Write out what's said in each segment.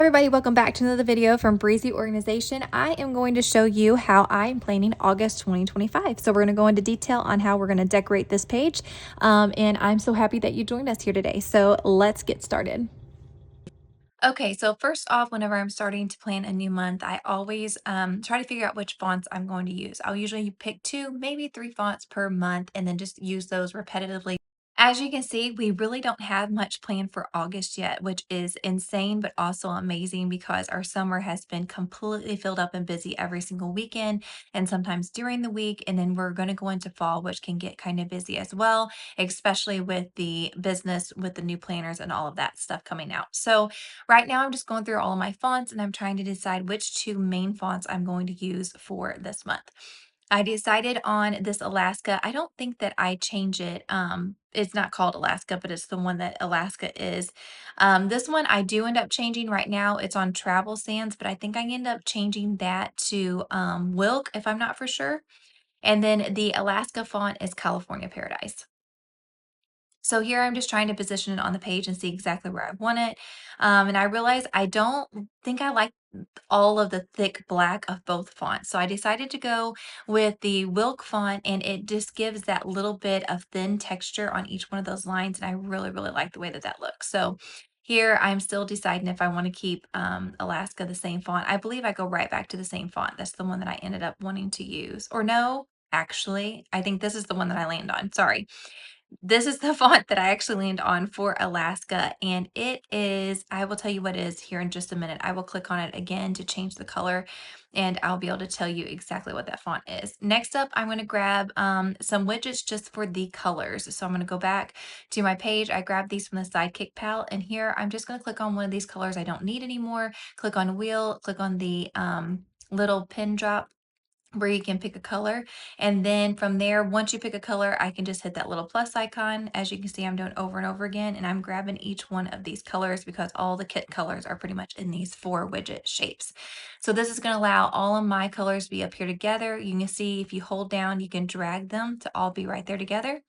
Everybody, welcome back to another video from Breezyorganization. I am going to show you how I'm planning August 2025. So we're going to go into detail on how we're going to decorate this page. And I'm so happy that you joined us here today. So let's get started. Okay, so first off, whenever I'm starting to plan a new month, I always try to figure out which fonts I'm going to use. I'll usually pick 2, maybe 3 fonts per month, and then just use those repetitively. As you can see, we really don't have much planned for August yet, which is insane, but also amazing because our summer has been completely filled up and busy every single weekend and sometimes during the week. And then we're going to go into fall, which can get kind of busy as well, especially with the business, with the new planners and all of that stuff coming out. So right now I'm just going through all of my fonts and I'm trying to decide which 2 main fonts I'm going to use for this month. I decided on this Alaska. I don't think that I change it. It's not called Alaska, but it's the one that Alaska is. This one I do end up changing right now. It's on Travel Sands, but I think I end up changing that to Wilk if I'm not for sure. And then the Alaska font is California Paradise. So here I'm just trying to position it on the page and see exactly where I want it. And I realize I don't think I like all of the thick black of both fonts. So I decided to go with the Wilk font and it just gives that little bit of thin texture on each one of those lines. And I really, really like the way that that looks. So here I'm still deciding if I want to keep Alaska the same font. I believe I go right back to the same font. That's the one that I ended up wanting to use. Or no, actually, I think this is the one that I land on. Sorry. This is the font that I actually leaned on for Alaska, and it is, I will tell you what it is here in just a minute. I will click on it again to change the color, and I'll be able to tell you exactly what that font is. Next up, I'm going to grab some widgets just for the colors. So I'm going to go back to my page. I grabbed these from the Sidekick palette, and here I'm just going to click on one of these colors I don't need anymore. Click on wheel, click on the little pin drop where you can pick a color. And then from there, once you pick a color, I can just hit that little plus icon. As you can see, I'm doing over and over again, and I'm grabbing each one of these colors because all the kit colors are pretty much in these 4 widget shapes. So this is going to allow all of my colors to be up here together. You can see if you hold down, you can drag them to all be right there together.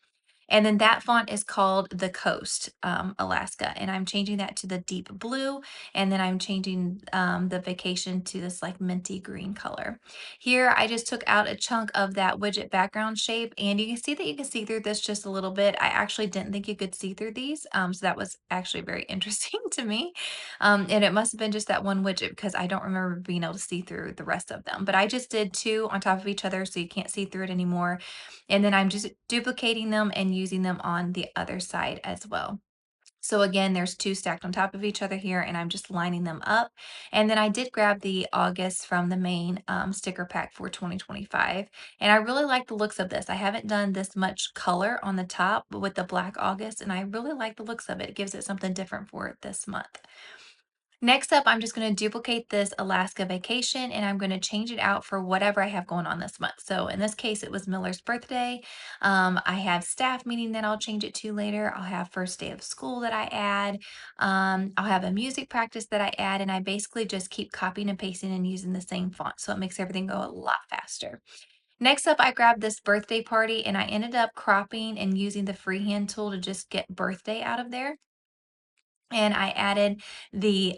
And then that font is called the Coast, Alaska. And I'm changing that to the deep blue. And then I'm changing the vacation to this like minty green color. Here, I just took out a chunk of that widget background shape. And you can see that you can see through this just a little bit. I actually didn't think you could see through these. So that was actually very interesting to me. And it must have been just that one widget because I don't remember being able to see through the rest of them. But I just did 2 on top of each other so you can't see through it anymore. And then I'm just duplicating them and using them on the other side as well. So again, there's 2 stacked on top of each other here, and I'm just lining them up. And then I did grab the August from the main sticker pack for 2025. And I really like the looks of this. I haven't done this much color on the top with the black August, and I really like the looks of it. It gives it something different for this month. Next up, I'm just going to duplicate this Alaska vacation and I'm going to change it out for whatever I have going on this month. So in this case, it was Miller's birthday. I have staff meeting that I'll change it to later. I'll have first day of school that I add. I'll have a music practice that I add. And I basically just keep copying and pasting and using the same font. So it makes everything go a lot faster. Next up, I grabbed this birthday party and I ended up cropping and using the freehand tool to just get birthday out of there. And I added the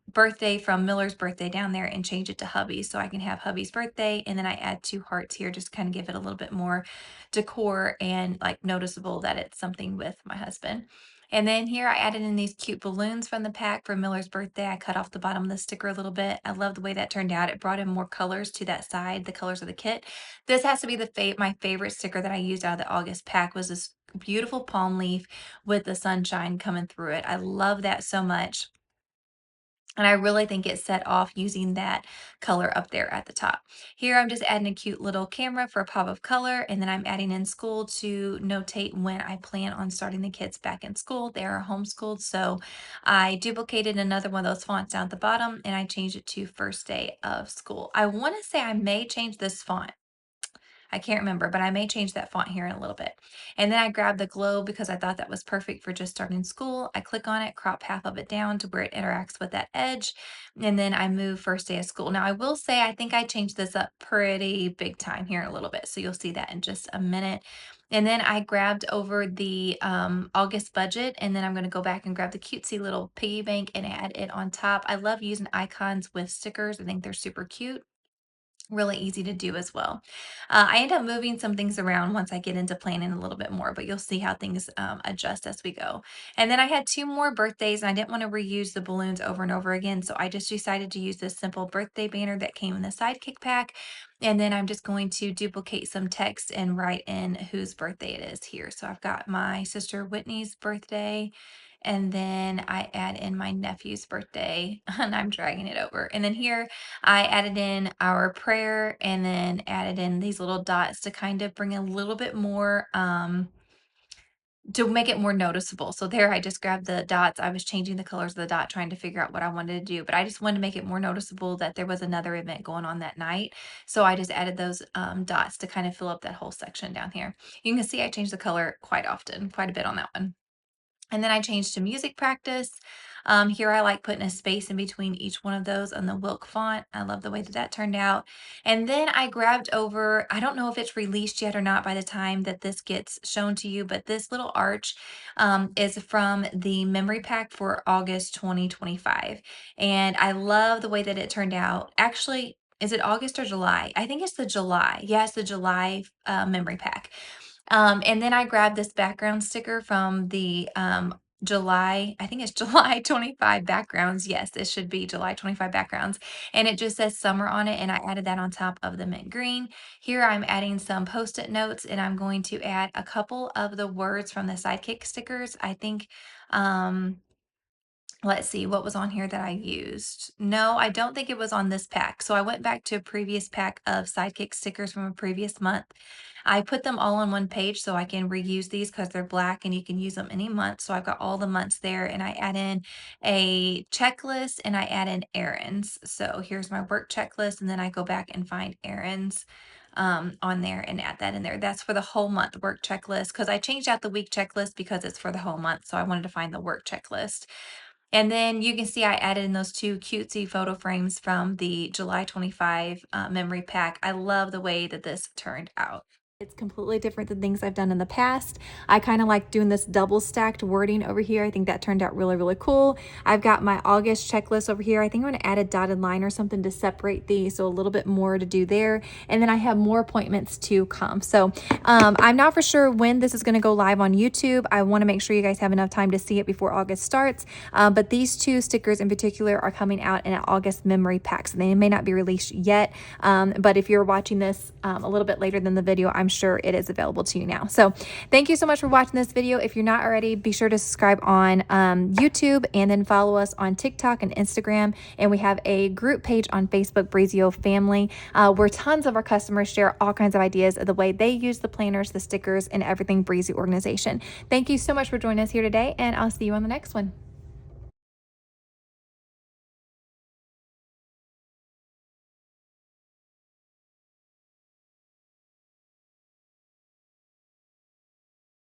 birthday from Miller's birthday down there and changed it to hubby so I can have hubby's birthday. And then I add 2 hearts here just to kind of give it a little bit more decor and like noticeable that it's something with my husband. And then here I added in these cute balloons from the pack for Miller's birthday. I cut off the bottom of the sticker a little bit. I love the way that turned out. It brought in more colors to that side, the colors of the kit. This has to be my favorite sticker that I used out of the August pack was this beautiful palm leaf with the sunshine coming through it. I love that so much. And I really think it set off using that color up there at the top. Here I'm just adding a cute little camera for a pop of color, and then I'm adding in school to notate when I plan on starting the kids back in school. They are homeschooled, so I duplicated another one of those fonts down at the bottom, and I changed it to first day of school. I want to say I may change this font. I can't remember, but I may change that font here in a little bit. And then I grabbed the globe because I thought that was perfect for just starting school. I click on it, crop half of it down to where it interacts with that edge. And then I move first day of school. Now I will say, I think I changed this up pretty big time here in a little bit. So you'll see that in just a minute. And then I grabbed over the August budget, and then I'm going to go back and grab the cutesy little piggy bank and add it on top. I love using icons with stickers. I think they're super cute, really easy to do as well. I end up moving some things around once I get into planning a little bit more, but you'll see how things adjust as we go. And then I had two more birthdays, and I didn't want to reuse the balloons over and over again, so I just decided to use this simple birthday banner that came in the Sidekick pack. And then I'm just going to duplicate some text and write in whose birthday it is here. So I've got my sister Whitney's birthday, and then I add in my nephew's birthday, and I'm dragging it over. And then here I added in our prayer, and then added in these little dots to kind of bring a little bit more, to make it more noticeable. So there, I just grabbed the dots. I was changing the colors of the dot, trying to figure out what I wanted to do, but I just wanted to make it more noticeable that there was another event going on that night. So I just added those dots to kind of fill up that whole section down here. You can see I changed the color quite often, quite a bit on that one. And then I changed to music practice. Here I like putting a space in between each one of those on the Wilk font. I love the way that that turned out. And then I grabbed over, I don't know if it's released yet or not by the time that this gets shown to you, but this little arch is from the memory pack for August 2025. And I love the way that it turned out. Actually, is it August or July? I think it's the July. Yeah, it's the July memory pack. And then I grabbed this background sticker from the July, I think it's July 25 backgrounds. Yes, it should be July 25 backgrounds. And it just says summer on it. And I added that on top of the mint green. Here I'm adding some post-it notes, and I'm going to add a couple of the words from the Sidekick stickers. I think, um, let's see what was on here that I used. No, I don't think it was on this pack. So I went back to a previous pack of Sidekick stickers from a previous month. I put them all on one page so I can reuse these because they're black and you can use them any month. So I've got all the months there, and I add in a checklist and I add in errands. So here's my work checklist, and then I go back and find errands on there and add that in there. That's for the whole month work checklist, because I changed out the week checklist because it's for the whole month. So I wanted to find the work checklist. And then you can see I added in those two cutesy photo frames from the July 25 memory pack. I love the way that this turned out. It's completely different than things I've done in the past. I kind of like doing this double stacked wording over here. I think that turned out really, really cool. I've got my August checklist over here. I think I'm going to add a dotted line or something to separate these, so a little bit more to do there. And then I have more appointments to come. So I'm not for sure when this is going to go live on YouTube. I want to make sure you guys have enough time to see it before August starts. But these two stickers in particular are coming out in an August memory pack, so they may not be released yet. But if you're watching this a little bit later than the video, I'm sure it is available to you now. So thank you so much for watching this video. If you're not already, be sure to subscribe on YouTube, and then follow us on TikTok and Instagram. And we have a group page on Facebook, Breezio Family, where tons of our customers share all kinds of ideas of the way they use the planners, the stickers, and everything Breezy Organization. Thank you so much for joining us here today, and I'll see you on the next one.